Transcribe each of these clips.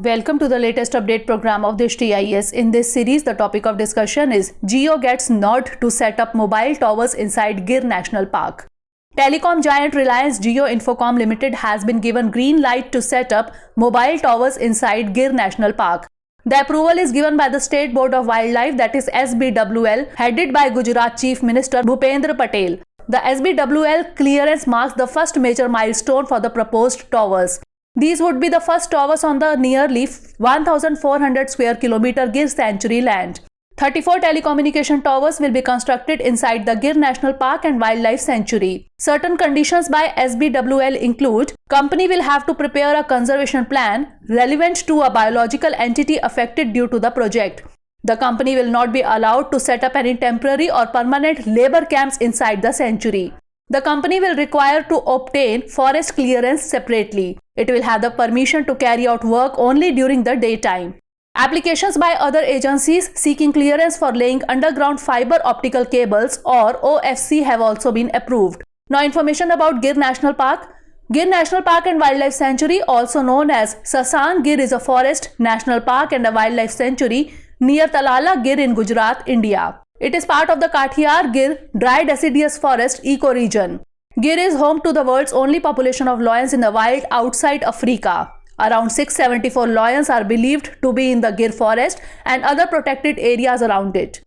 Welcome to the latest update program of Drishti IAS. In this series, the topic of discussion is Jio gets nod to set up mobile towers inside Gir National Park. Telecom giant Reliance Jio Infocom Limited has been given green light to set up mobile towers inside Gir National Park. The approval is given by the State Board of Wildlife, that is SBWL, headed by Gujarat Chief Minister Bhupendra Patel. The SBWL clearance marks the first major milestone for the proposed towers. These would be the first towers on the nearly 1,400 square kilometer Gir Sanctuary land. 34 telecommunication towers will be constructed inside the Gir National Park and Wildlife Sanctuary. Certain conditions by SBWL include: company will have to prepare a conservation plan relevant to a biological entity affected due to the project. The company will not be allowed to set up any temporary or permanent labor camps inside the sanctuary. The company will require to obtain forest clearance separately. It will have the permission to carry out work only during the daytime. Applications by other agencies seeking clearance for laying underground fiber optical cables or OFC have also been approved. Now, information about Gir National Park. Gir National Park and Wildlife Sanctuary, also known as Sasan Gir, is a forest, national park and a wildlife sanctuary near Talala Gir in Gujarat, India. It is part of the Kathiawar Gir dry deciduous forest ecoregion. Gir is home to the world's only population of lions in the wild outside Africa. Around 674 lions are believed to be in the Gir forest and other protected areas around it.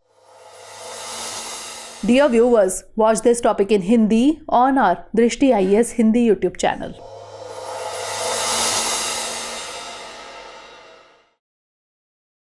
Dear viewers, watch this topic in Hindi on our Drishti IAS Hindi YouTube channel.